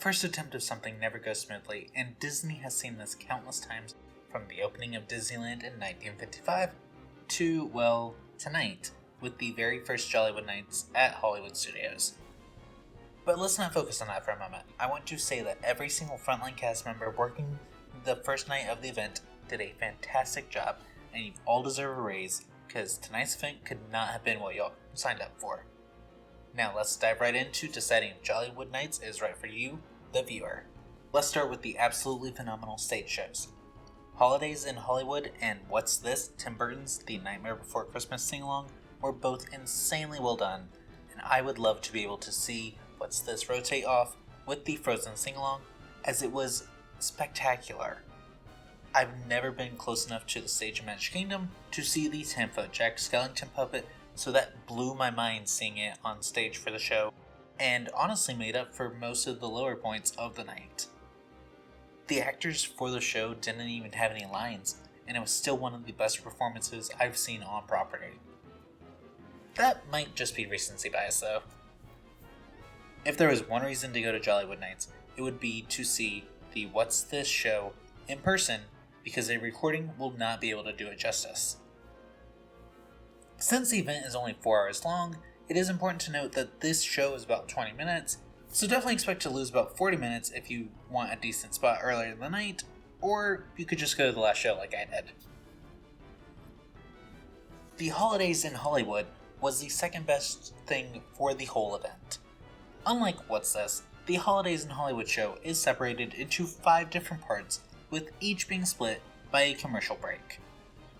first attempt of something never goes smoothly, and Disney has seen this countless times, from the opening of Disneyland in 1955 to, well, tonight, with the very first Jollywood Nights at Hollywood Studios. But let's not focus on that for a moment. I want to say that every single frontline cast member working the first night of the event did a fantastic job, and you all deserve a raise, because tonight's event could not have been what y'all signed up for. Now let's dive right into deciding if Jollywood Nights is right for you, the viewer. Let's start with the absolutely phenomenal stage shows. Holidays in Hollywood and What's This, Tim Burton's The Nightmare Before Christmas sing-along were both insanely well done, and I would love to be able to see What's This rotate off with the Frozen sing-along, as it was spectacular. I've never been close enough to the stage of Magic Kingdom to see the 10-foot Jack Skellington puppet, so that blew my mind seeing it on stage for the show, and honestly made up for most of the lower points of the night. The actors for the show didn't even have any lines, and it was still one of the best performances I've seen on property. That might just be recency bias though. If there was one reason to go to Jollywood Nights, it would be to see the What's This show in person, because a recording will not be able to do it justice. Since the event is only 4 hours long, it is important to note that this show is about 20 minutes, so definitely expect to lose about 40 minutes if you want a decent spot earlier in the night, or you could just go to the last show like I did. The Holidays in Hollywood was the second best thing for the whole event. Unlike What's This, the Holidays in Hollywood show is separated into 5 different parts, with each being split by a commercial break.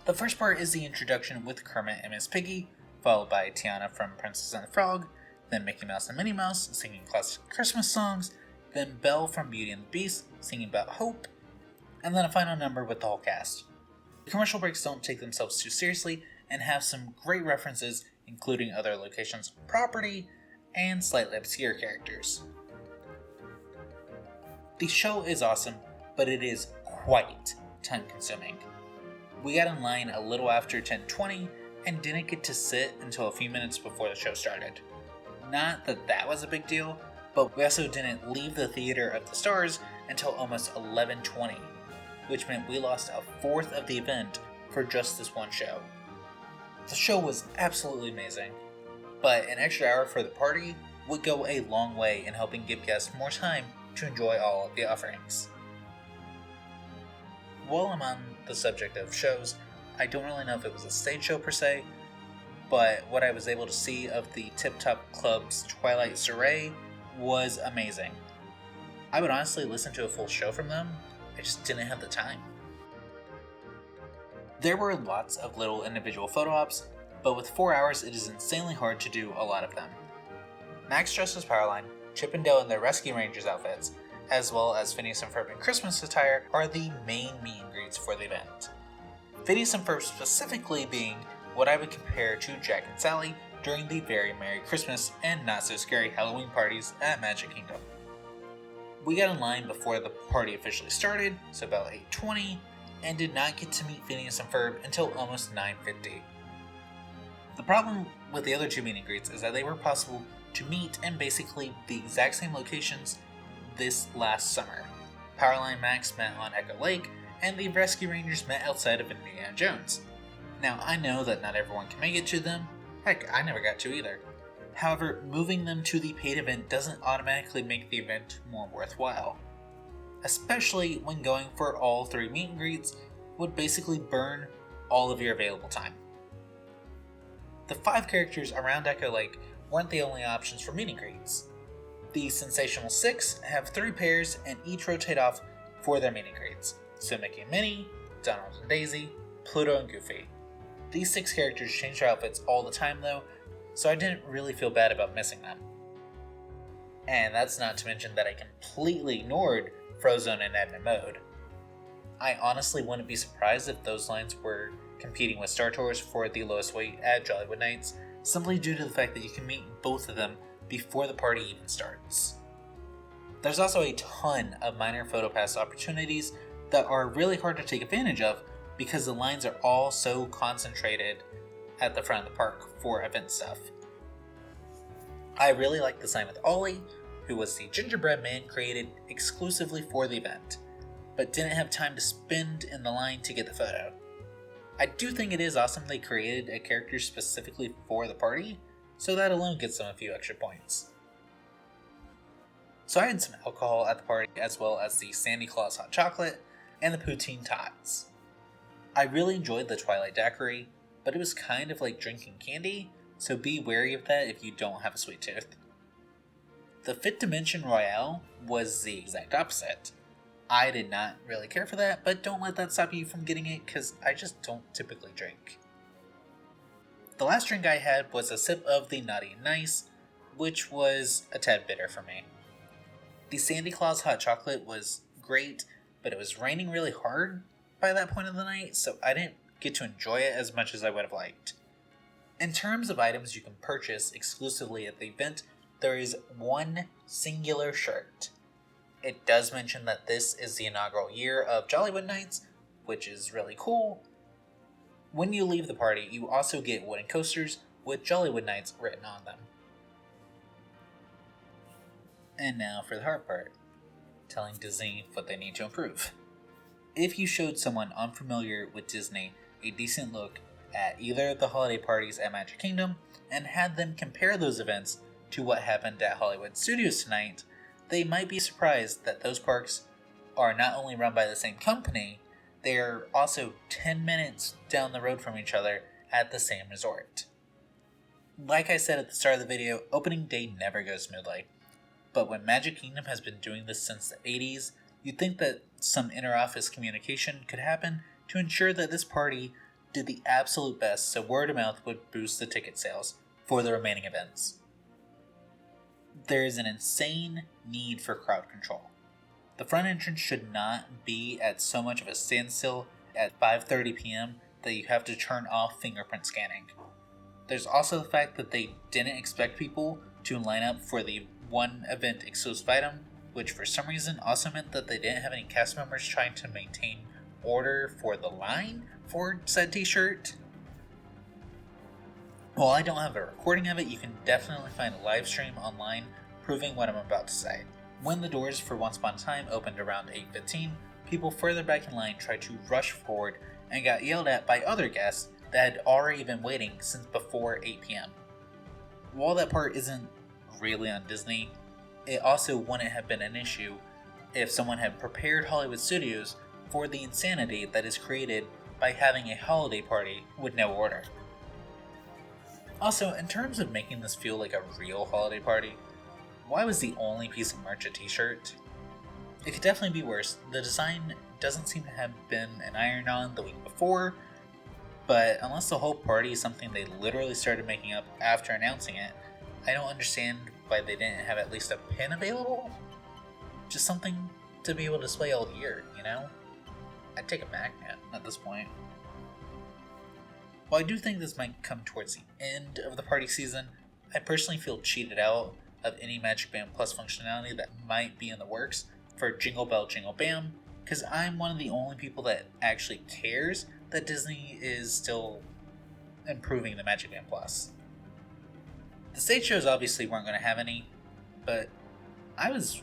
The first part is the introduction with Kermit and Miss Piggy, followed by Tiana from Princess and the Frog, then Mickey Mouse and Minnie Mouse singing classic Christmas songs, then Belle from Beauty and the Beast singing about hope, and then a final number with the whole cast. The commercial breaks don't take themselves too seriously and have some great references, including other locations on property and slightly obscure characters. The show is awesome, but it is quite time consuming. We got in line a little after 10:20 and didn't get to sit until a few minutes before the show started. Not that that was a big deal, but we also didn't leave the Theater of the Stars until almost 11:20, which meant we lost a fourth of the event for just this one show. The show was absolutely amazing, but an extra hour for the party would go a long way in helping give guests more time to enjoy all of the offerings. While I'm on the subject of shows, I don't really know if it was a stage show per se, but what I was able to see of the Tip Top Club's Twilight Soiree was amazing. I would honestly listen to a full show from them, I just didn't have the time. There were lots of little individual photo ops, but with 4 hours it is insanely hard to do a lot of them. Max dressed as Powerline, Chip and Dale in their Rescue Rangers outfits, as well as Phineas and Ferb in Christmas attire are the main meet and greets for the event. Phineas and Ferb specifically being what I would compare to Jack and Sally during the very Merry Christmas and Not So Scary Halloween parties at Magic Kingdom. We got in line before the party officially started, so about 8:20, and did not get to meet Phineas and Ferb until almost 9:50. The problem with the other 2 meet and greets is that they were possible to meet in basically the exact same locations this last summer. Powerline Max met on Echo Lake, and the Rescue Rangers met outside of Indiana Jones. Now, I know that not everyone can make it to them. Heck, I never got to either. However, moving them to the paid event doesn't automatically make the event more worthwhile. Especially when going for all 3 meet and greets would basically burn all of your available time. The 5 characters around Echo Lake weren't the only options for meet and greets. The Sensational 6 have 3 pairs and each rotate off for their meet and greets. So Mickey and Minnie, Donald and Daisy, Pluto and Goofy. These 6 characters change their outfits all the time though, so I didn't really feel bad about missing them. And that's not to mention that I completely ignored Frozone and Edna Mode. I honestly wouldn't be surprised if those lines were competing with Star Tours for the lowest wait at Jollywood Nights, simply due to the fact that you can meet both of them before the party even starts. There's also a ton of minor Photopass opportunities that are really hard to take advantage of because the lines are all so concentrated at the front of the park for event stuff. I really like the sign with Ollie, who was the gingerbread man created exclusively for the event, but didn't have time to spend in the line to get the photo. I do think it is awesome they created a character specifically for the party, so that alone gets them a few extra points. So I had some alcohol at the party, as well as the Sandy Claus hot chocolate and the poutine tots. I really enjoyed the Twilight daiquiri, but it was kind of like drinking candy, so be wary of that if you don't have a sweet tooth. The Fifth Dimension Royale was the exact opposite. I did not really care for that, but don't let that stop you from getting it, because I just don't typically drink. The last drink I had was a sip of the Naughty and Nice, which was a tad bitter for me. The Sandy Claus hot chocolate was great, but it was raining really hard by that point of the night, so I didn't get to enjoy it as much as I would have liked. In terms of items you can purchase exclusively at the event, there is one singular shirt. It does mention that this is the inaugural year of Jollywood Nights, which is really cool. When you leave the party, you also get wooden coasters with Jollywood Nights written on them. And now for the hard part, telling Disney what they need to improve. If you showed someone unfamiliar with Disney a decent look at either of the holiday parties at Magic Kingdom and had them compare those events to what happened at Hollywood Studios tonight, they might be surprised that those parks are not only run by the same company, they are also 10 minutes down the road from each other at the same resort. Like I said at the start of the video, opening day never goes smoothly. But when Magic Kingdom has been doing this since the 80s, you'd think that some inter-office communication could happen to ensure that this party did the absolute best so word of mouth would boost the ticket sales for the remaining events. There is an insane need for crowd control. The front entrance should not be at so much of a standstill at 5:30 p.m. that you have to turn off fingerprint scanning. There's also the fact that they didn't expect people to line up for the one event exclusive item, which for some reason also meant that they didn't have any cast members trying to maintain order for the line for said t-shirt. While I don't have a recording of it, you can definitely find a live stream online proving what I'm about to say. When the doors for Once Upon a Time opened around 8:15, people further back in line tried to rush forward and got yelled at by other guests that had already been waiting since before 8 p.m. While that part isn't really on Disney, it also wouldn't have been an issue if someone had prepared Hollywood Studios for the insanity that is created by having a holiday party with no order. Also, in terms of making this feel like a real holiday party, why was the only piece of merch a t-shirt? It could definitely be worse. The design doesn't seem to have been an iron-on the week before, but unless the whole party is something they literally started making up after announcing it, I don't understand why they didn't have at least a pin available. Just something to be able to display all year, you know? I'd take a magnet at this point. While I do think this might come towards the end of the party season, I personally feel cheated out of any Magic Band Plus functionality that might be in the works for Jingle Bell Jingle Bam, because I'm one of the only people that actually cares that Disney is still improving the Magic Band Plus. The stage shows obviously weren't going to have any, but I was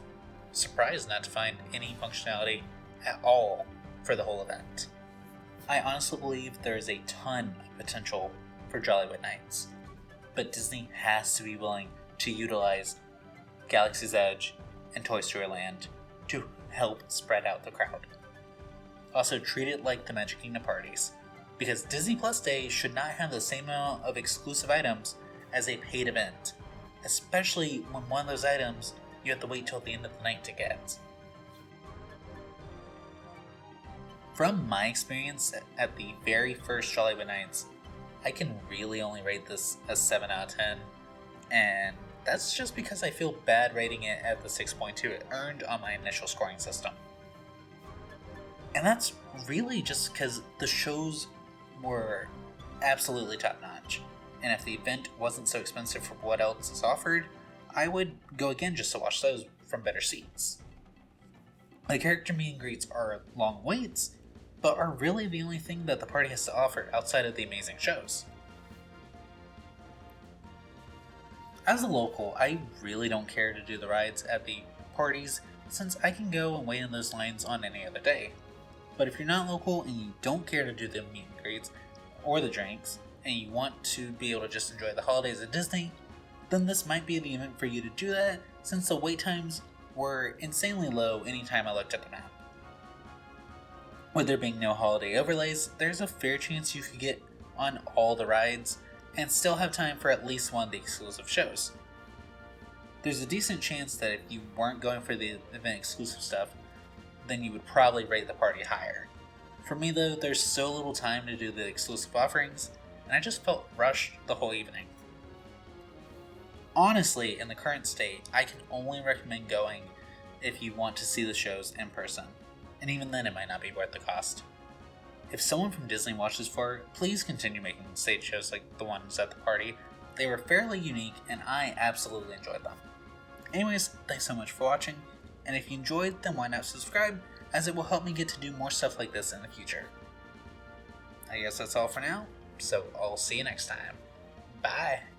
surprised not to find any functionality at all for the whole event. I honestly believe there is a ton of potential for Jollywood Nights, but Disney has to be willing to utilize Galaxy's Edge and Toy Story Land to help spread out the crowd. Also, treat it like the Magic Kingdom parties, because Disney Plus Day should not have the same amount of exclusive items as a paid event, especially when one of those items you have to wait till the end of the night to get. From my experience at the very first Jollywood Nights, I can really only rate this a 7 out of 10, and that's just because I feel bad rating it at the 6.2 it earned on my initial scoring system. And that's really just because the shows were absolutely top notch, and if the event wasn't so expensive for what else is offered, I would go again just to watch those from better seats. The character meet and greets are long waits, but are really the only thing that the party has to offer outside of the amazing shows. As a local, I really don't care to do the rides at the parties since I can go and wait in those lines on any other day. But if you're not local and you don't care to do the meet and greets or the drinks, and you want to be able to just enjoy the holidays at Disney, then this might be the event for you to do that since the wait times were insanely low anytime I looked at the map. With there being no holiday overlays, there's a fair chance you could get on all the rides and still have time for at least one of the exclusive shows. There's a decent chance that if you weren't going for the event exclusive stuff, then you would probably rate the party higher. For me though, there's so little time to do the exclusive offerings, and I just felt rushed the whole evening. Honestly, in the current state, I can only recommend going if you want to see the shows in person, and even then it might not be worth the cost. If someone from Disney watched this far, please continue making stage shows like the ones at the party. They were fairly unique and I absolutely enjoyed them. Anyways, thanks so much for watching, and if you enjoyed, then why not subscribe, as it will help me get to do more stuff like this in the future. I guess that's all for now, so I'll see you next time. Bye!